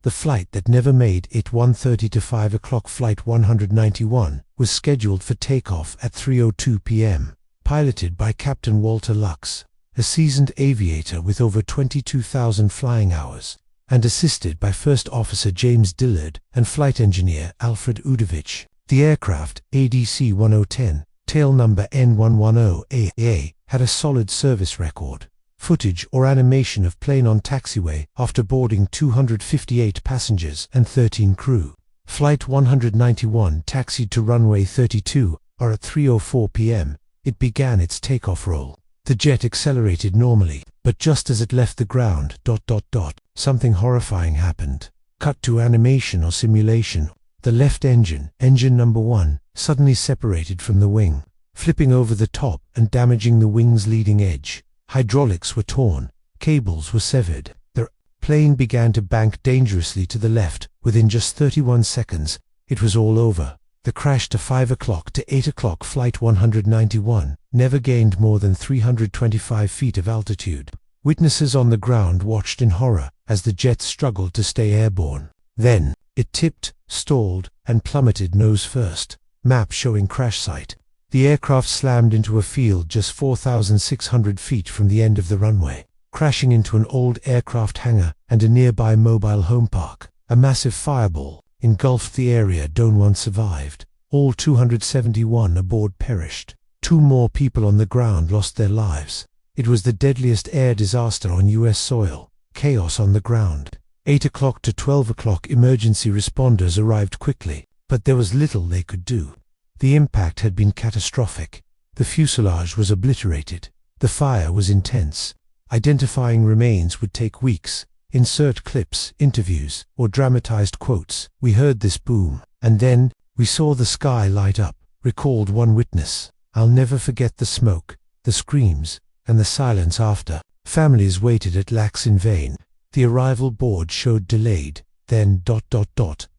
The flight that never made it 1:30 to 5 o'clock, Flight 191, was scheduled for takeoff at 3:02 p.m., piloted by Captain Walter Lux, a seasoned aviator with over 22,000 flying hours, and assisted by First Officer James Dillard and Flight Engineer Alfred Udovich. The aircraft, ADC 1010, tail number N110AA, had a solid service record. Footage or animation of plane on taxiway after boarding 258 passengers and 13 crew. Flight 191 taxied to runway 32, or at 3:04 p.m. it began its takeoff roll. The jet accelerated normally, but just as it left the ground, something horrifying happened. Cut to animation or simulation. The left engine, engine number 1, suddenly separated from the wing, flipping over the top and damaging the wing's leading edge. Hydraulics were torn, cables were severed. The plane began to bank dangerously to the left. Within just 31 seconds, it was all over. The crash to 5 o'clock to 8 o'clock Flight 191 never gained more than 325 feet of altitude. Witnesses on the ground watched in horror as the jet struggled to stay airborne. Then, it tipped, stalled, and plummeted nose first. Map showing crash site. The aircraft slammed into a field just 4,600 feet from the end of the runway, crashing into an old aircraft hangar and a nearby mobile home park. A massive fireball engulfed the area. No one survived. All 271 aboard perished. 2 more people on the ground lost their lives. It was the deadliest air disaster on U.S. soil. Chaos on the ground. 8 o'clock to 12 o'clock emergency responders arrived quickly, but there was little they could do. The impact had been catastrophic. The fuselage was obliterated. The fire was intense. Identifying remains would take weeks. Insert clips, interviews, or dramatized quotes. "We heard this boom, and then we saw the sky light up," recalled one witness. "I'll never forget the smoke, the screams, and the silence after." Families waited at LAX in vain. The arrival board showed delayed, then ...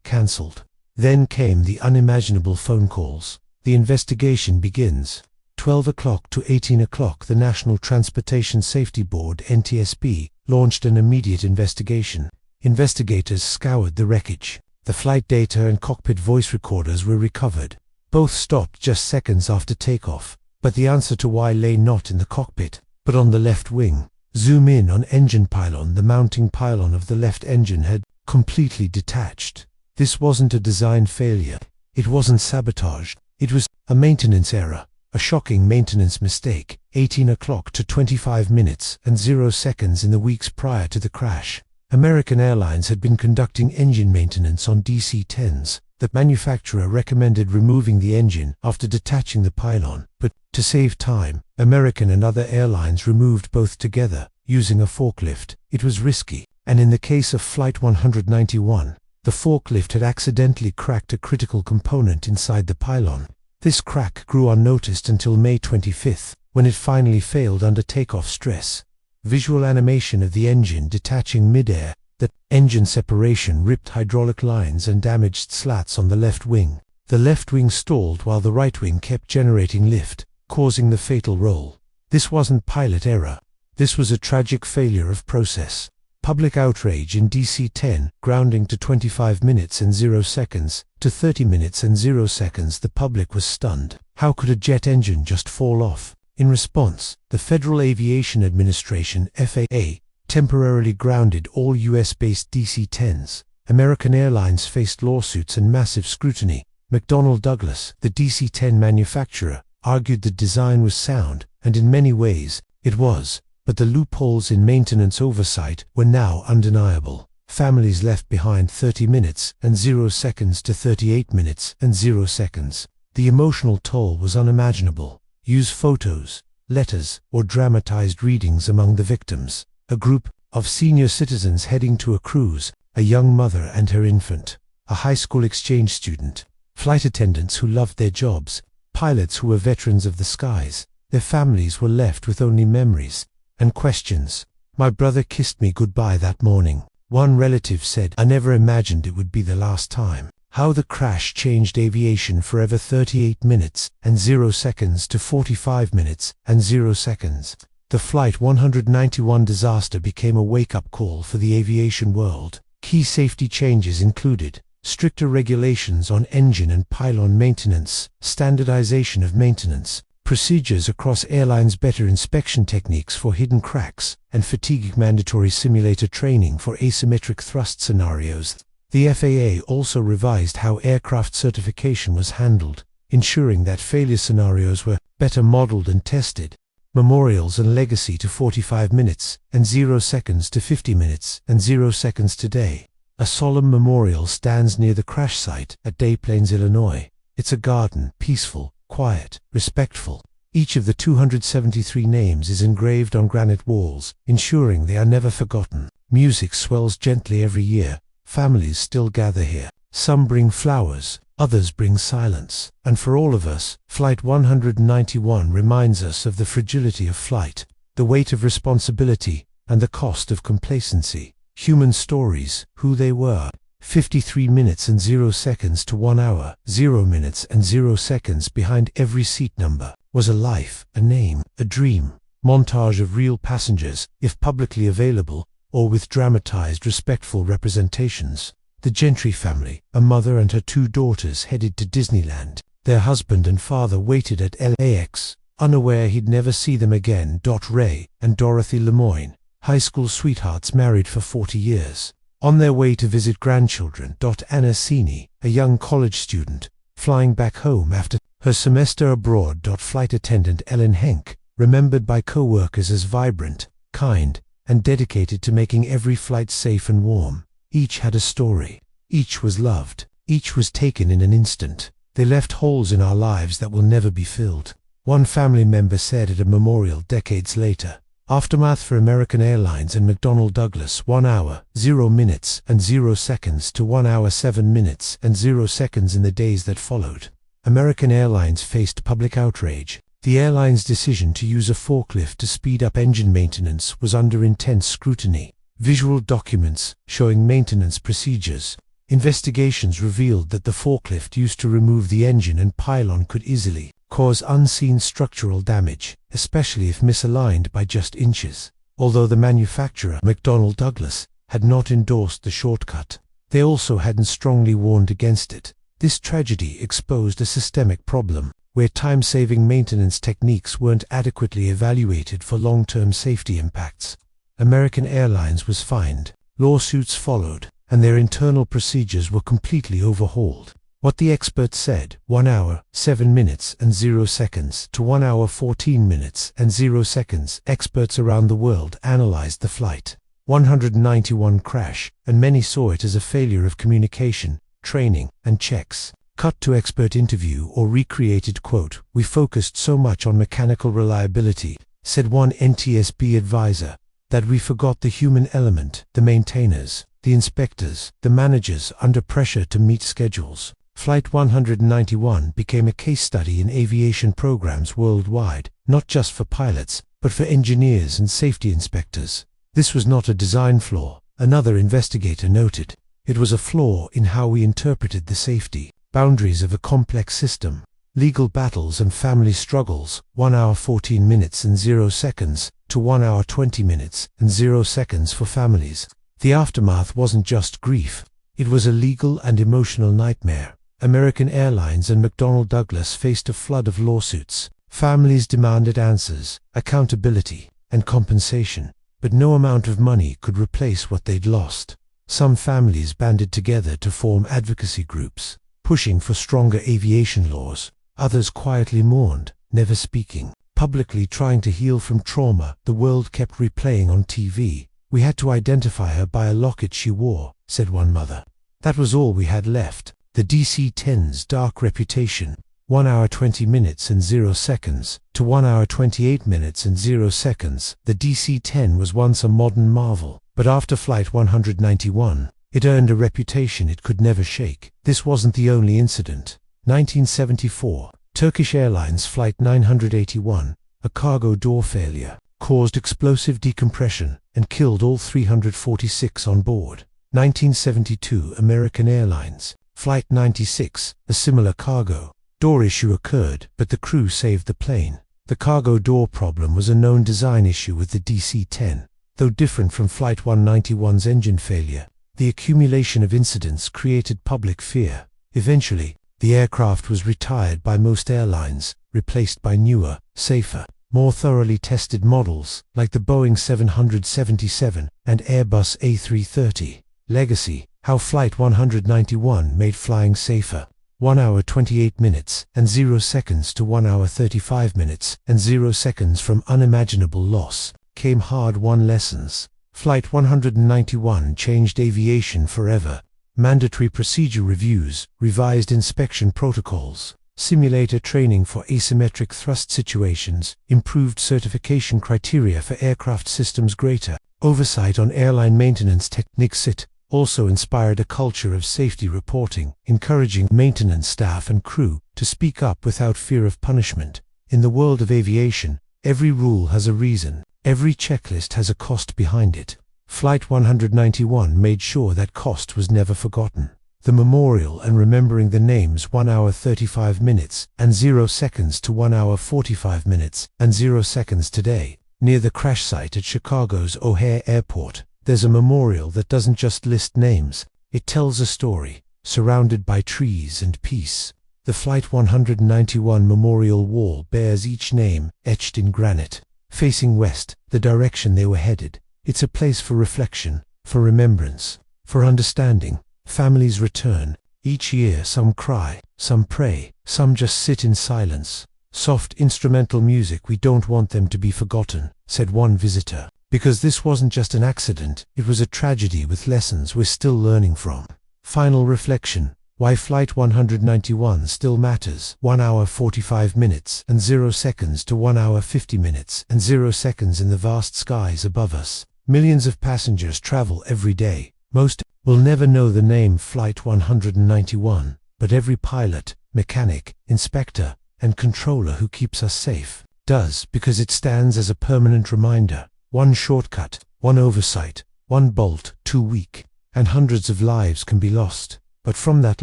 cancelled. Then came the unimaginable phone calls. The investigation begins. 12 o'clock to 18 o'clock the National Transportation Safety Board (NTSB) launched an immediate investigation. Investigators scoured the wreckage. The flight data and cockpit voice recorders were recovered. Both stopped just seconds after takeoff, but the answer to why lay not in the cockpit, but on the left wing. Zoom in on engine pylon. The mounting pylon of the left engine had completely detached. This wasn't a design failure. It wasn't sabotage. It was a maintenance error. A shocking maintenance mistake. 18 o'clock to 25 minutes and 0 seconds in the weeks prior to the crash. American Airlines had been conducting engine maintenance on DC-10s. The manufacturer recommended removing the engine after detaching the pylon, but to save time, American and other airlines removed both together, using a forklift. It was risky, and in the case of Flight 191, the forklift had accidentally cracked a critical component inside the pylon. This crack grew unnoticed until May 25, when it finally failed under takeoff stress. Visual animation of the engine detaching mid-air. The engine separation ripped hydraulic lines and damaged slats on the left wing. The left wing stalled while the right wing kept generating lift, causing the fatal roll. This wasn't pilot error. This was a tragic failure of process. Public outrage in DC-10, grounding to 25 minutes and 0 seconds, to 30 minutes and 0 seconds. The public was stunned. How could a jet engine just fall off? In response, the Federal Aviation Administration, FAA, temporarily grounded all US-based DC-10s. American Airlines faced lawsuits and massive scrutiny. McDonnell Douglas, the DC-10 manufacturer, argued the design was sound, and in many ways, it was. But the loopholes in maintenance oversight were now undeniable. Families left behind 30 minutes and 0 seconds to 38 minutes and 0 seconds. The emotional toll was unimaginable. Use photos, letters, or dramatized readings among the victims. A group of senior citizens heading to a cruise, a young mother and her infant, a high school exchange student, flight attendants who loved their jobs, pilots who were veterans of the skies. Their families were left with only memories and questions. "My brother kissed me goodbye that morning," one relative said. "I never imagined it would be the last time." How the crash changed aviation forever. 38 minutes and 0 seconds to 45 minutes and 0 seconds. The Flight 191 disaster became a wake-up call for the aviation world. Key safety changes included stricter regulations on engine and pylon maintenance, standardization of maintenance procedures across airlines, better inspection techniques for hidden cracks, and fatigue, mandatory simulator training for asymmetric thrust scenarios. The FAA also revised how aircraft certification was handled, ensuring that failure scenarios were better modeled and tested. Memorials and legacy to 45 minutes and 0 seconds to 50 minutes and 0 seconds today. A solemn memorial stands near the crash site at Des Plaines, Illinois. It's a garden, peaceful, quiet, respectful. Each of the 273 names is engraved on granite walls, ensuring they are never forgotten. Music swells gently every year. Families still gather here. Some bring flowers, others bring silence. And for all of us, Flight 191 reminds us of the fragility of flight, the weight of responsibility, and the cost of complacency. Human stories, who they were. 53 minutes and 0 seconds to 1 hour, 0 minutes and 0 seconds behind every seat number, was a life, a name, a dream. Montage of real passengers, if publicly available, or with dramatized, respectful representations. The Gentry family, a mother and her 2 daughters, headed to Disneyland. Their husband and father waited at LAX, unaware he'd never see them again. Ray and Dorothy Lemoyne, high school sweethearts married for 40 years. On their way to visit grandchildren. Anna Sini, a young college student, flying back home after her semester abroad. Flight attendant Ellen Henk, remembered by co-workers as vibrant, kind, and dedicated to making every flight safe and warm. Each had a story. Each was loved. Each was taken in an instant. They left holes in our lives that will never be filled. One family member said at a memorial decades later, "Aftermath for American Airlines and McDonnell Douglas, 1 hour, 0 minutes and 0 seconds to 1 hour 7 minutes and 0 seconds in the days that followed." American Airlines faced public outrage. The airline's decision to use a forklift to speed up engine maintenance was under intense scrutiny. Visual documents showing maintenance procedures. Investigations revealed that the forklift used to remove the engine and pylon could easily cause unseen structural damage, especially if misaligned by just inches. Although the manufacturer, McDonnell Douglas, had not endorsed the shortcut, they also hadn't strongly warned against it. This tragedy exposed a systemic problem, where time-saving maintenance techniques weren't adequately evaluated for long-term safety impacts. American Airlines was fined, lawsuits followed, and their internal procedures were completely overhauled. What the experts said: 1 hour, 7 minutes and 0 seconds to 1 hour 14 minutes and 0 seconds. Experts around the world analyzed the Flight 191 crash, and many saw it as a failure of communication, training, and checks. Cut to expert interview or recreated quote: "We focused so much on mechanical reliability," said one NTSB advisor, "that we forgot the human element, the maintainers, the inspectors, the managers under pressure to meet schedules." Flight 191 became a case study in aviation programs worldwide, not just for pilots, but for engineers and safety inspectors. This was not a design flaw, another investigator noted. It was a flaw in how we interpreted the safety boundaries of a complex system. Legal battles and family struggles. 1 hour 14 minutes and 0 seconds to 1 hour 20 minutes and 0 seconds for families. The aftermath wasn't just grief. It was a legal and emotional nightmare. American Airlines and McDonnell Douglas faced a flood of lawsuits. Families demanded answers, accountability, and compensation, but no amount of money could replace what they'd lost. Some families banded together to form advocacy groups, pushing for stronger aviation laws. Others quietly mourned, never speaking, publicly trying to heal from trauma the world kept replaying on TV. "We had to identify her by a locket she wore," said one mother. "That was all we had left." The DC-10's dark reputation. 1 hour 20 minutes and 0 seconds to 1 hour 28 minutes and 0 seconds. The DC-10 was once a modern marvel, but after Flight 191, it earned a reputation it could never shake. This wasn't the only incident. 1974, Turkish Airlines Flight 981, a cargo door failure, caused explosive decompression and killed all 346 on board. 1972, American Airlines Flight 96, a similar cargo door issue occurred, but the crew saved the plane. The cargo door problem was a known design issue with the DC-10. Though different from Flight 191's engine failure, The accumulation of incidents created public fear. Eventually, the aircraft was retired by most airlines, replaced by newer, safer, more thoroughly tested models like the Boeing 777 and Airbus A330. Legacy: how Flight 191 made flying safer. 1 hour 28 minutes and 0 seconds to 1 hour 35 minutes and 0 seconds from unimaginable loss came hard-won lessons. Flight 191 changed aviation forever. Mandatory procedure reviews, revised inspection protocols, simulator training for asymmetric thrust situations, improved certification criteria for aircraft systems, greater oversight on airline maintenance techniques. It also inspired a culture of safety reporting, encouraging maintenance staff and crew to speak up without fear of punishment. In the world of aviation, every rule has a reason, every checklist has a cost behind it. Flight 191 made sure that cost was never forgotten. The memorial and remembering the names 1 hour 35 minutes and 0 seconds to 1 hour 45 minutes and 0 seconds today. Near the crash site at Chicago's O'Hare Airport, there's a memorial that doesn't just list names, it tells a story, surrounded by trees and peace. The Flight 191 memorial wall bears each name etched in granite, facing west, the direction they were headed. It's a place for reflection, for remembrance, for understanding. Families return. Each year some cry, some pray, some just sit in silence. Soft instrumental music. We don't want them to be forgotten, said one visitor. Because this wasn't just an accident, it was a tragedy with lessons we're still learning from. Final reflection: why Flight 191 still matters. 1 hour 45 minutes and 0 seconds to 1 hour 50 minutes and 0 seconds in the vast skies above us. Millions of passengers travel every day. Most will never know the name Flight 191, but every pilot, mechanic, inspector, and controller who keeps us safe does, because it stands as a permanent reminder. One shortcut, one oversight, one bolt too weak, and hundreds of lives can be lost. But from that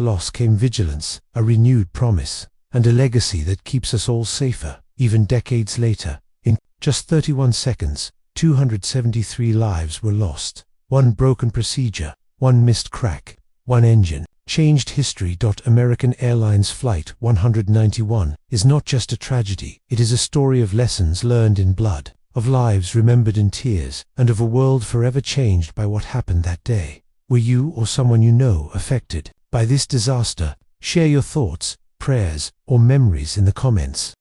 loss came vigilance, a renewed promise, and a legacy that keeps us all safer, even decades later. In just 31 seconds, 273 lives were lost. One broken procedure, one missed crack, one engine changed history. American Airlines Flight 191 is not just a tragedy, it is a story of lessons learned in blood, of lives remembered in tears, and of a world forever changed by what happened that day. Were you or someone you know affected by this disaster? Share your thoughts, prayers, or memories in the comments.